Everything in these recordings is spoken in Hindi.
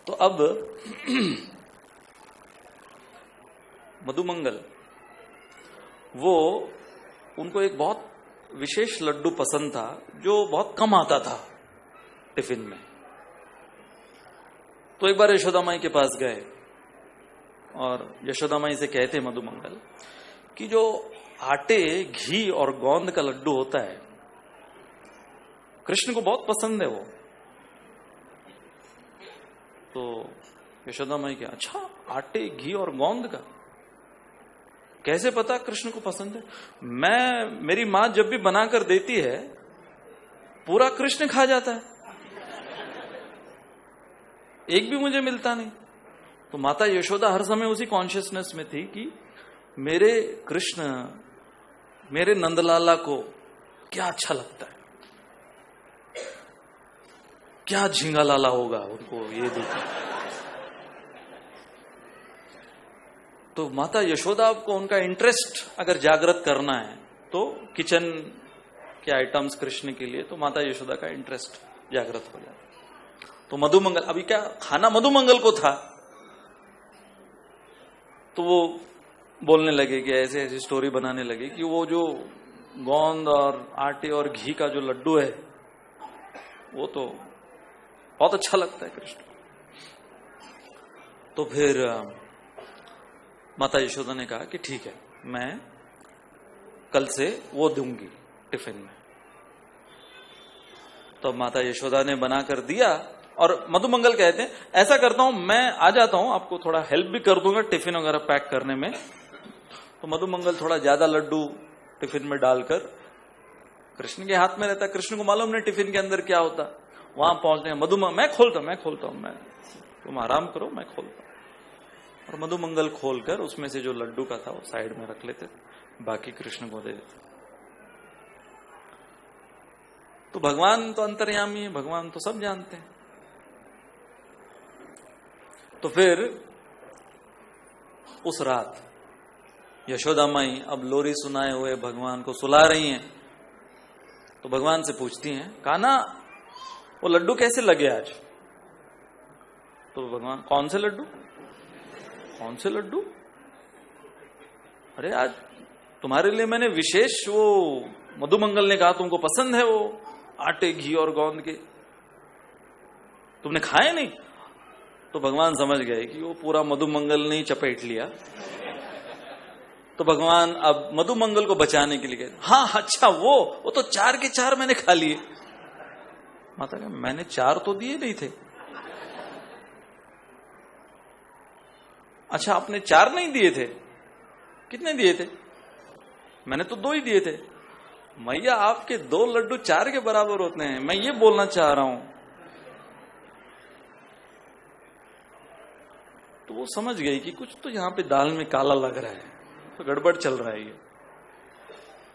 तो अब मधुमंगल वो उनको एक बहुत विशेष लड्डू पसंद था जो बहुत कम आता था टिफिन में। तो एक बार यशोदा माई के पास गए और यशोदा माई से कहते मधुमंगल कि जो आटे, घी और गोंद का लड्डू होता है कृष्ण को बहुत पसंद है वो। तो यशोदा माई क्या, अच्छा आटे, घी और गोंद का कैसे पता कृष्ण को पसंद है? मेरी मां जब भी बनाकर देती है पूरा कृष्ण खा जाता है, एक भी मुझे मिलता नहीं। तो माता यशोदा हर समय उसी कॉन्शियसनेस में थी कि मेरे कृष्ण, मेरे नंदलाला को क्या अच्छा लगता है, क्या झींगा लाला होगा उनको ये देखा। तो माता यशोदा को उनका इंटरेस्ट अगर जागृत करना है तो किचन के आइटम्स कृष्ण के लिए, तो माता यशोदा का इंटरेस्ट जागृत हो जाता। तो मधुमंगल, अभी क्या खाना मधुमंगल को था, तो वो बोलने लगे कि ऐसे ऐसी स्टोरी बनाने लगे कि वो जो गोंद और आटे और घी का जो लड्डू है वो तो बहुत अच्छा लगता है कृष्ण। तो फिर माता यशोदा ने कहा कि ठीक है, मैं कल से वो दूंगी टिफिन में। तो माता यशोदा ने बनाकर दिया और मधुमंगल कहते हैं ऐसा करता हूं, मैं आ जाता हूं, आपको थोड़ा हेल्प भी कर दूंगा टिफिन वगैरह पैक करने में। तो मधुमंगल थोड़ा ज्यादा लड्डू टिफिन में डालकर, कृष्ण के हाथ में रहता, कृष्ण को मालूम नहीं टिफिन के अंदर क्या होता। वहां पहुंचने मैं खोलता हूं, तुम आराम करो, मैं खोलता हूं। और मधुमंगल खोलकर उसमें से जो लड्डू का था वो साइड में रख लेते, बाकी कृष्ण को दे देते। तो भगवान तो अंतर्यामी है, भगवान तो सब जानते हैं। तो फिर उस रात यशोदा माई अब लोरी सुनाए हुए भगवान को सुला रही हैं। तो भगवान से पूछती हैं, कान्हा वो लड्डू कैसे लगे आज? तो भगवान, कौन से लड्डू? अरे आज तुम्हारे लिए मैंने विशेष, वो मधुमंगल ने कहा तुमको पसंद है वो आटे, घी और गोंद के, तुमने खाए नहीं। तो भगवान समझ गए कि वो पूरा मधुमंगल ने चपेट लिया। तो भगवान अब मधुमंगल को बचाने के लिए कहते, हाँ अच्छा वो तो 4 के 4 मैंने खा लिए। माता कहा, मैंने 4 तो दिए नहीं थे। अच्छा आपने 4 नहीं दिए थे, कितने दिए थे? मैंने तो 2 ही दिए थे। मैया आपके 2 लड्डू 4 के बराबर होते हैं, मैं ये बोलना चाह रहा हूं। तो वो समझ गई कि कुछ तो यहां पे दाल में काला लग रहा है, तो गड़बड़ चल रहा है ये।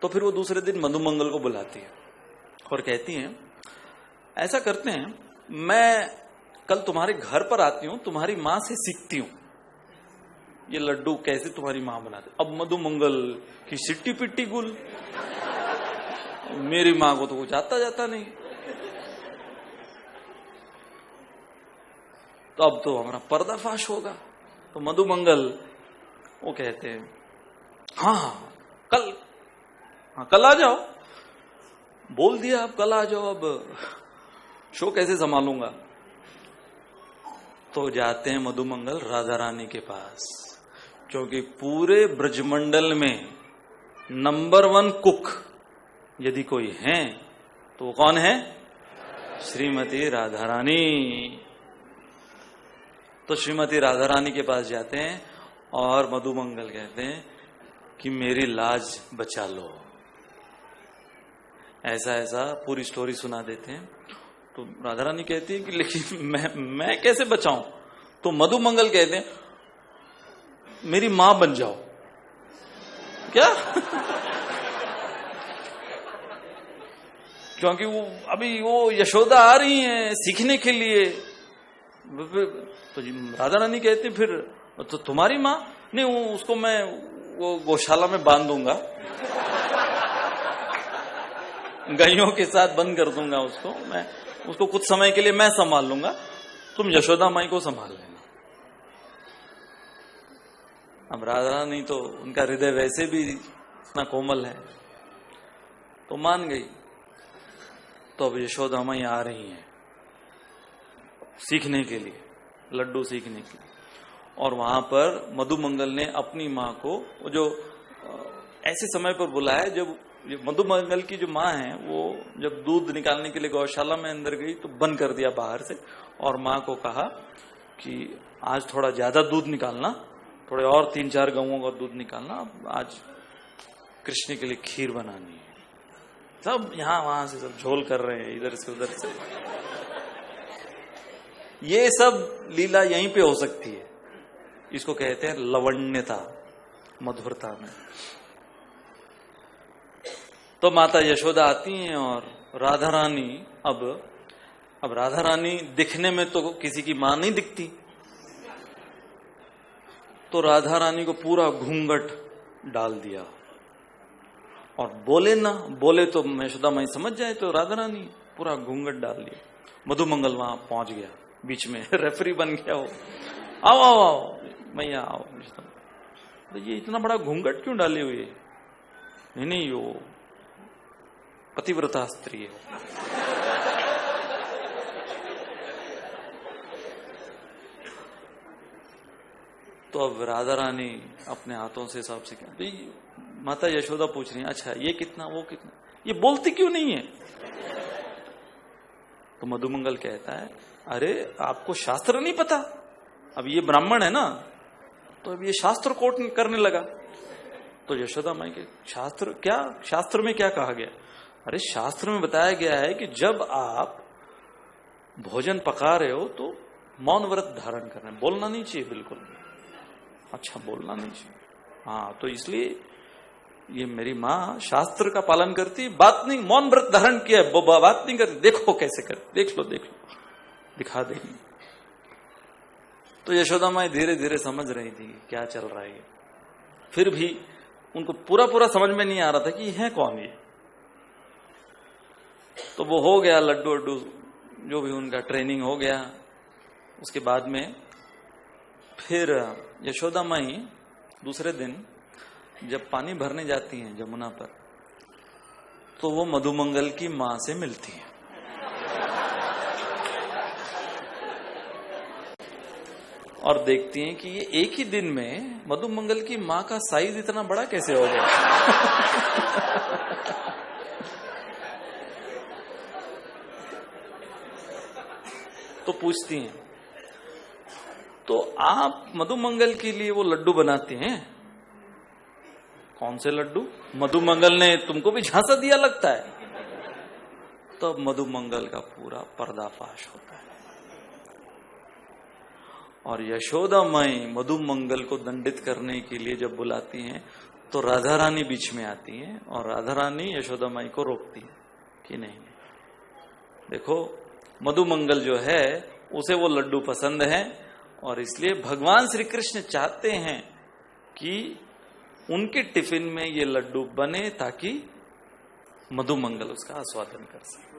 तो फिर वो दूसरे दिन मधुमंगल को बुलाती है और कहती है, ऐसा करते हैं, मैं कल तुम्हारे घर पर आती हूं, तुम्हारी मां से सीखती हूं ये लड्डू कैसे तुम्हारी मां बनाते। अब मधुमंगल की सिट्टी पिट्टी गुल, मेरी मां को तो कुछ आता जाता नहीं। तो अब तो हमारा पर्दाफाश होगा। तो मधुमंगल वो कहते हैं, हाँ कल आ जाओ। बोल दिया, अब कल आ जाओ, अब शो कैसे संभालूंगा। तो जाते हैं मधुमंगल राधा रानी के पास, क्योंकि पूरे ब्रजमंडल में नंबर 1 कुक यदि कोई है तो वो कौन है? श्रीमती राधा रानी। तो श्रीमती राधा रानी के पास जाते हैं और मधुमंगल कहते हैं कि मेरी लाज बचा लो, ऐसा ऐसा पूरी स्टोरी सुना देते हैं। तो राधा रानी कहती है कि लेकिन मैं कैसे बचाऊं? तो मधुमंगल कहते हैं मेरी मां बन जाओ। क्या? क्योंकि वो अभी वो यशोदा आ रही हैं सीखने के लिए। तो राधा रानी कहती फिर तो तुम्हारी मां नहीं, वो उसको मैं वो गौशाला में बांध दूंगा, गायों के साथ बंद कर दूंगा उसको, मैं उसको कुछ समय के लिए मैं संभाल लूंगा, तुम यशोदा माई को संभाल लेना। अब राधा रानी तो उनका हृदय वैसे भी इतना कोमल है, तो मान गई। तो अब यशोदा माई आ रही हैं सीखने के लिए, लड्डू सीखने के लिए। और वहां पर मधुमंगल ने अपनी माँ को जो ऐसे समय पर बुलाया जब मधुमंगल की जो माँ है वो जब दूध निकालने के लिए गौशाला में अंदर गई तो बंद कर दिया बाहर से, और माँ को कहा कि आज थोड़ा ज्यादा दूध निकालना, थोड़े और 3-4 गऊओं का दूध निकालना, आज कृष्ण के लिए खीर बनानी है। सब यहां वहां से सब झोल कर रहे हैं, इधर से उधर से। ये सब लीला यहीं पे हो सकती है। इसको कहते हैं लवण्यता, मधुरता में। तो माता यशोदा आती हैं और राधा रानी अब राधा रानी दिखने में तो किसी की मां नहीं दिखती, तो राधा रानी को पूरा घूंघट डाल दिया। और बोले ना बोले तो यशोदा माई समझ जाए, तो राधा रानी पूरा घूंघट डाल दिया। मधुमंगल वहां पहुंच गया, बीच में रेफरी बन गया वो, आओ आओ आओ मैया आओ। तो ये इतना बड़ा घूंघट क्यों डाली हुई है? नहीं वो पतिव्रता स्त्री है। तो अब राधा रानी अपने हाथों से हिसाब से क्या, तो माता यशोदा पूछ रही है, अच्छा ये कितना वो कितना, ये बोलती क्यों नहीं है? तो मधुमंगल कहता है, अरे आपको शास्त्र नहीं पता? अब ये ब्राह्मण है ना, तो अब ये शास्त्र कोट करने लगा। तो यशोदा माई के शास्त्र क्या, शास्त्र में क्या कहा गया? अरे शास्त्र में बताया गया है कि जब आप भोजन पका रहे हो तो मौन व्रत धारण करना है, बोलना नहीं चाहिए बिल्कुल। अच्छा बोलना नहीं चाहिए, हाँ तो इसलिए ये मेरी माँ शास्त्र का पालन करती, बात नहीं, मौन व्रत धारण किया है, बात नहीं करती, देखो कैसे करती, देख लो दिखा देंगे। तो यशोदा माई धीरे धीरे समझ रही थी क्या चल रहा है। फिर भी उनको पूरा समझ में नहीं आ रहा था कि है कौन ये। तो वो हो गया लड्डू वड्डू जो भी उनका ट्रेनिंग हो गया। उसके बाद में फिर यशोदा माई दूसरे दिन जब पानी भरने जाती हैं जमुना पर, तो वो मधुमंगल की मां से मिलती है। और देखती हैं कि ये एक ही दिन में मधुमंगल की मां का साइज इतना बड़ा कैसे हो गया। तो पूछती हैं, तो आप मधुमंगल के लिए वो लड्डू बनाते हैं? कौन से लड्डू? मधुमंगल ने तुमको भी झांसा दिया लगता है। तब तो मधुमंगल का पूरा पर्दाफाश होता है। और यशोदा माई मधुमंगल को दंडित करने के लिए जब बुलाती हैं तो राधा रानी बीच में आती हैं और राधा रानी यशोदा माई को रोकती है कि नहीं, देखो मधुमंगल जो है उसे वो लड्डू पसंद है और इसलिए भगवान श्री कृष्ण चाहते हैं कि उनके टिफिन में ये लड्डू बने ताकि मधुमंगल उसका आस्वादन कर सके।